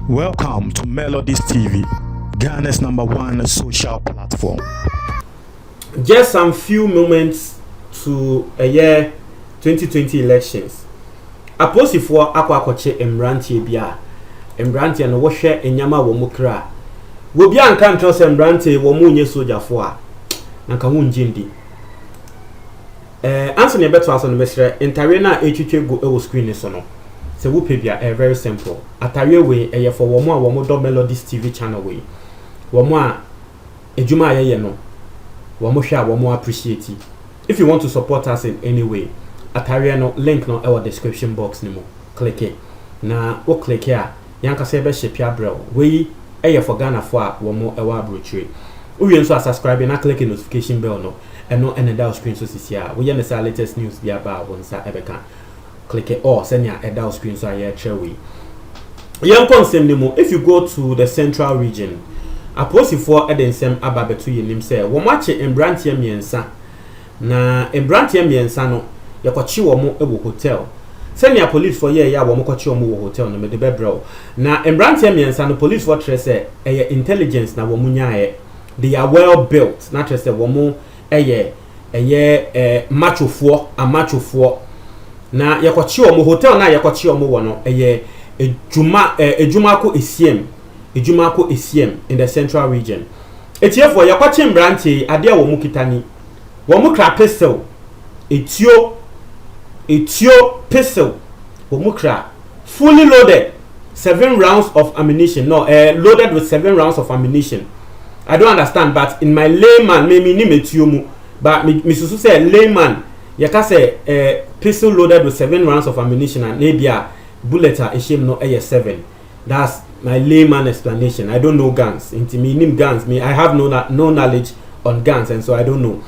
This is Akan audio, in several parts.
Welcome to Melodies TV, Ghana's #1 social platform. Just some few moments to a year 2020 elections. Aposifo akwakoche Emrantie bia. Emrantie no wohwe enyama wo mukra. Wo bia nka ntro se Emrantie wo munye sojafo a. Nanka wunje ndi. Anthony Beto aso no mesre entare na etwetwe go e wo screen so no. Se wo pebia very simple. Atare we eye for wo mo a wo mo do Melodies TV channel we. Wo mo a ejuma ayeye no. Wo mo hwe a wo mo appreciate. If you want to support us in any way, atare no link no our description box ni mo. Click it. Na wo click here, yanka se be shepia brel. We eye for Ghana for a wo mo ewa abrochire. Uye nso subscribe na click the notification bell no. Eno enda screen so sisia. We yan the latest news bia ba wonsa ebeka. Click it or send ya eda screen so aye chewe. Yan konsem ni mo, if you go to the central region, aposifo edensem ababetu yenim se wo mache Embrantie miensa. Na Embrantie miensa no yakwachi wo mo ewo hotel. Send ya police for ye ya wo mo kwachi wo mo wo hotel no me de bebro. Na Embrantie miensa no police for trese eye intelligence na wo munyae. They are well built. Not just a woman, machofuo, a machofuo. Na yakwachi omo hotel na yakwachi omo wono ejumako esiem in the central region. Etiefo yakwachi Embrantie ade a wo mu kitani. Wo mu kra pistol. Etio pistol. Wo mu kra fully loaded 7 rounds of ammunition. No, loaded with 7 rounds of ammunition. I don't understand, but in my layman, maybe ni metiomu, but Misusu say layman, yaka say pistol loaded with 7 rounds of ammunition and maybe a bullet a shame no AS7. That's my layman explanation. I don't know guns. Into me name guns. Me I have no knowledge on guns, and so I don't know.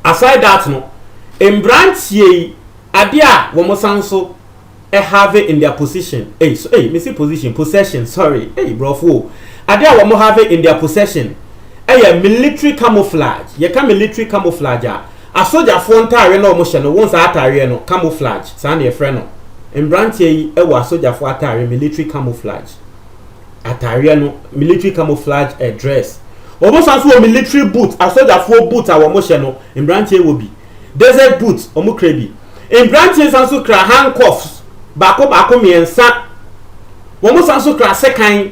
Aside that, no, Embrantie adia womosanso have it in their position. Hey, so me say possession. Sorry, hey, bro. Ade a wo have in their possession military camouflage. Ye ka military camouflage a soldier fo ntare na omo hye no won sa atare no camouflage sa na ye frɛ no Embrantie e wa soldier fo atare military camouflage atare no military camouflage dress omo san so military boot a soldier fo boot a wo mo hye no Embrantie wo bi desert boot omo kra bi Embrantie san so kra handcuffs baako miensa wo mo san so kra sekan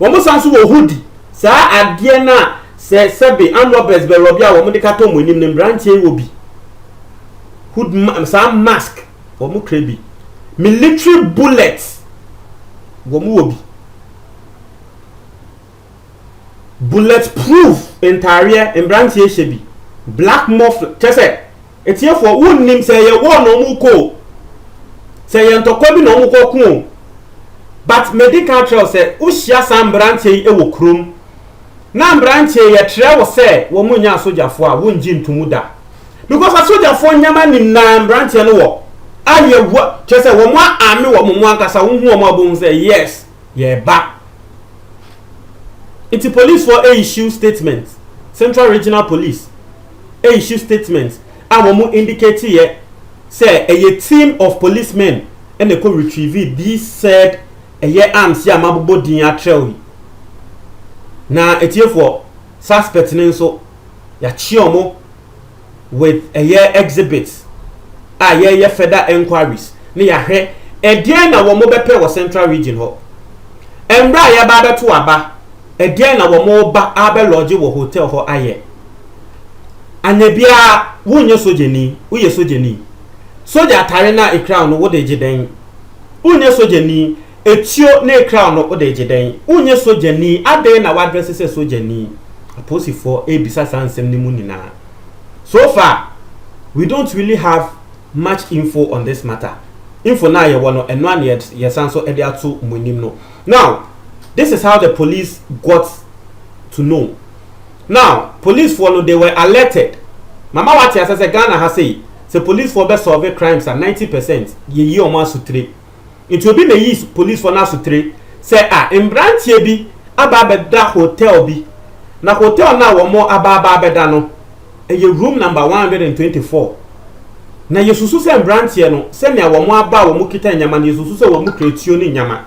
womo sanso wo hoodie sa adie na se sebe anlobes be robia womo de kato monim ne Embrantie wo bi hood sa mask womo krebi military bullets womo wo bi bulletproof entire Embrantie shebi black muffler chese etiefo wonnim se ye wo no mu ko se ye ntokwa bi no mu ko ku. But medical trial say ushia sam Embrantie e wo krom na Embrantie ye tre wo say wo munya sojafo a wonji ntumu da because a sojafo nyama ni na Embrantie no wo aye wo che say wo mo ame wo mo ankasa wo hu wo abon say yes ye ba it's police for a issue statement Central Regional Police a issue statement a wo mo indicate ye say a team of policemen and they could retrieve these said eye arms ya mabobo din atrel na etiefo suspect nso ya chiomo with eye exhibits ye further enquiries ne ya hwe edien na wo mo bepe wo central region ho embra ya ba beto aba edien na wo mo ba abe lodge wo hotel ho aye anebia wunye sojeni uye sojeni soja tare na ikra no wo de giden unye sojeni etio ne crown no ode giden unye sojani ade na wa address se sojani aposifo ebisa sansem ni mu nina. So far we don't really have much info on this matter. Info na ye wono eno an ye sanso ede ato monim no. Now this is how the police got to know. Now police for no they were alerted. Mama what ya say Ghana has say police for be solve crimes at 90% ye omo asutre. It will be the use police for nasu 3 say Embrantie bi ababeda hotel bi na hotel na wo mo ababeda no eye room number 124 na yesusu se mbrantie no se ne wo mo aba wo mo kita nyama na yesusu se wo mo kretio ni nyama.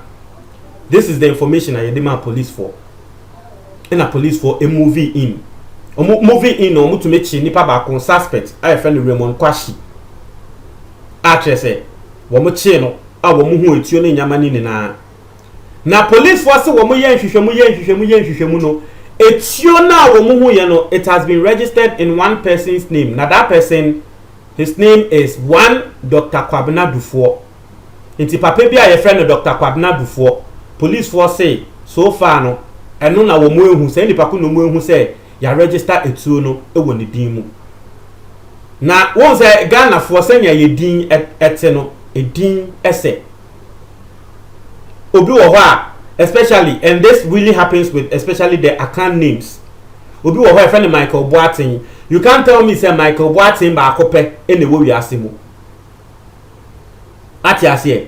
This is the information I demand police for. And a police for a movie in. Movie in or to make nipa ba kon suspect. I friend Raymond Kwashi. Actress eh. Wo mo che no a wo mo hu etio ni nyama ni na. Na police for say wo mo yen hwehwemu no. Etio na wo mo hu ye no, it has been registered in one person's name. Now that person, his name is Dr. Kwabena Dufour. Inti papa bi a ye friend Dr. Kwabena Dufour. Police force say so far no eno na wo mo ehu say nipa ko no mo ehu say ya register etuo no e wo ne din mu na won say Ghana for say ya din ete no edin ese obi wo ho a especially, and this really happens with especially the account names. Obi wo ho e friend Michael Boateng. You can't tell me say Michael Boateng ba akope ene wo wi asemu ati ase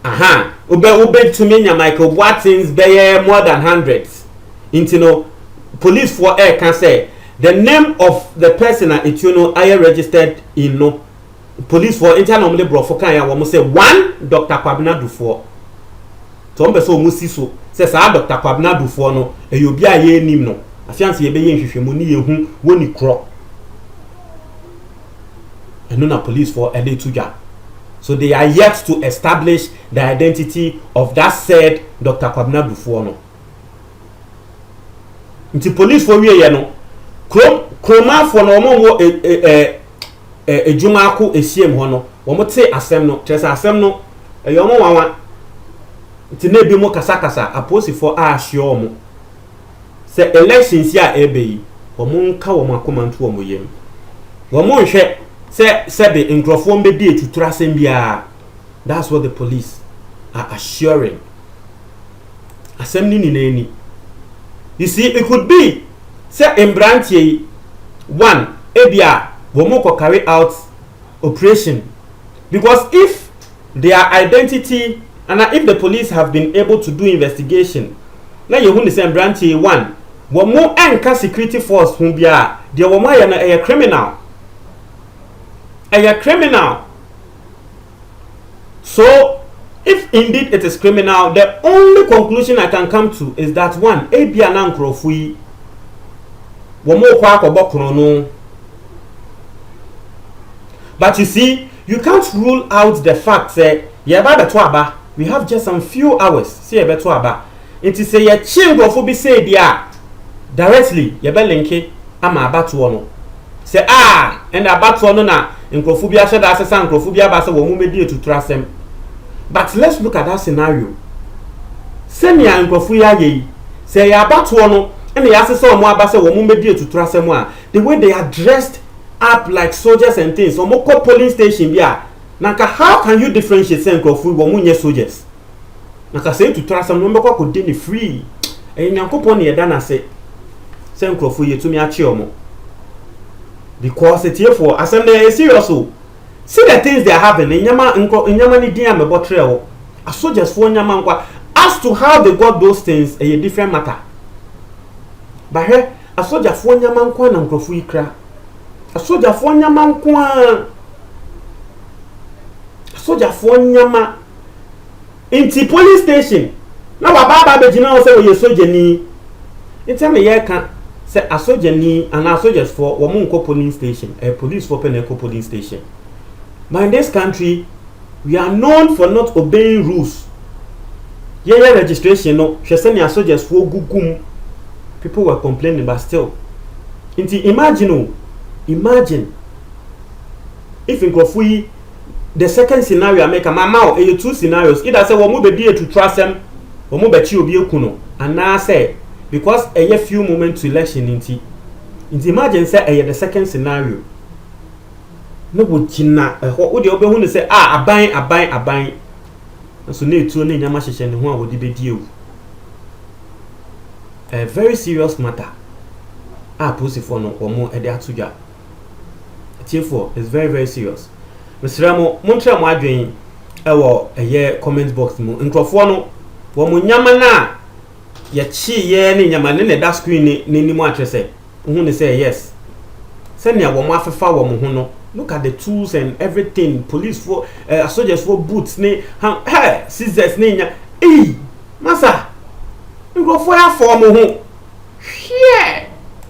aha ube to me Michael Boateng's be more than hundreds. Into no police for air can say the name of the person at Etuno I registered in no police for internal bro for kan ya wo say one Dr. Kwabena Dufour. To mbe so musi so say sa Dr. Kwabena Dufour no e obi a ye nim no afianse ye be ye nhwehwemu ni ye hu woni kro eno na police for e dey tuja. So they are yet to establish the identity of that said Dr. Kwabena Dufour no. Nti police for we ye no. Kroma for no mo wo ejuma ko esiem ho no. Wo mo te asem no, tresa asem no e yo mo wanwa. Nti na bi mo kasa aposi for a sure mo. Se elections ya ebe yi, wo mo nka wo makomanto wo mo yem. Wo mo nhwe say the microphone be dey to trasem bia. That's what the police are assuring. Assembly ni nani. You see, it could be say embrantie one ebia womoko carry out operation, because if their identity and if the police have been able to do investigation, na you hu say embrantie one womo enka security force hu bia de womo ya na a criminal. A criminal. So, if indeed it is criminal, the only conclusion I can come to is that one, ebia na nkrofui womo kwa akobokro no. But you see, you can't rule out the fact that we have just some few hours. See beto aba. It is say ye chingrofo bi say dia directly ye be linke ama abatoɔ no. Say and abatoɔ no na nkrofo bi ahye da asesa nkrofo bi aba se wo mu medi etutu asem. But let's look at that scenario. Senya nkrofo ya ye say ya abatoɔ no and ya asesa wo mu aba se wo mu medi etutu asem a, the way they are dressed up like soldiers and things. So mo call police station bia. Nanka how can you differentiate say nkrofo wo mu nye soldiers? Nanka say to trust some number ko dey free. E nyankopon ne yeda na say nkrofo yetumi achi omo. Because it's here for assembly is serious. So see the things they are having. Nyama ni dia me botre a soldiers for nyama nkwa. As to how they got those things a different matter. But here a soldier for nyama nkwa na nkrofo ikra. A soldier for nyama nkwa. A soldier for nyama inti police station. Na wababa be jina o say we soldier ni. Inti me ye kan say a soldier ni and a soldiers for Womunko police station, a police for Peneko police station. But in this country, we are known for not obeying rules. Yeah, registration no. She send your soldiers for gugum. People were complaining, but still. Imagine if in Kofi the second scenario I make a mama or two scenarios. Either say womu be die to trust them, womu be chi obi ekuno, and now say because a few moments to election inti imagine say the second scenario. No would china what the obe hu say aban so na etu na nyama hyehyɛ ne ho a wodi bedi o. A very serious matter. Police for no omo e de atudwa. Therefore it's very very serious. Mr. Mo montra mo adwen ewo eye comment box mu nkrofo no wo mo nyama na ye chi ye ne nyama ne da screen ni mu atrese hu ne say yes. Se ne wo mo afefa wo mo ho no look at the tools and everything. Police for soldiers for boots ne hey scissors ne nya masa. You go for mo ho. Yeah.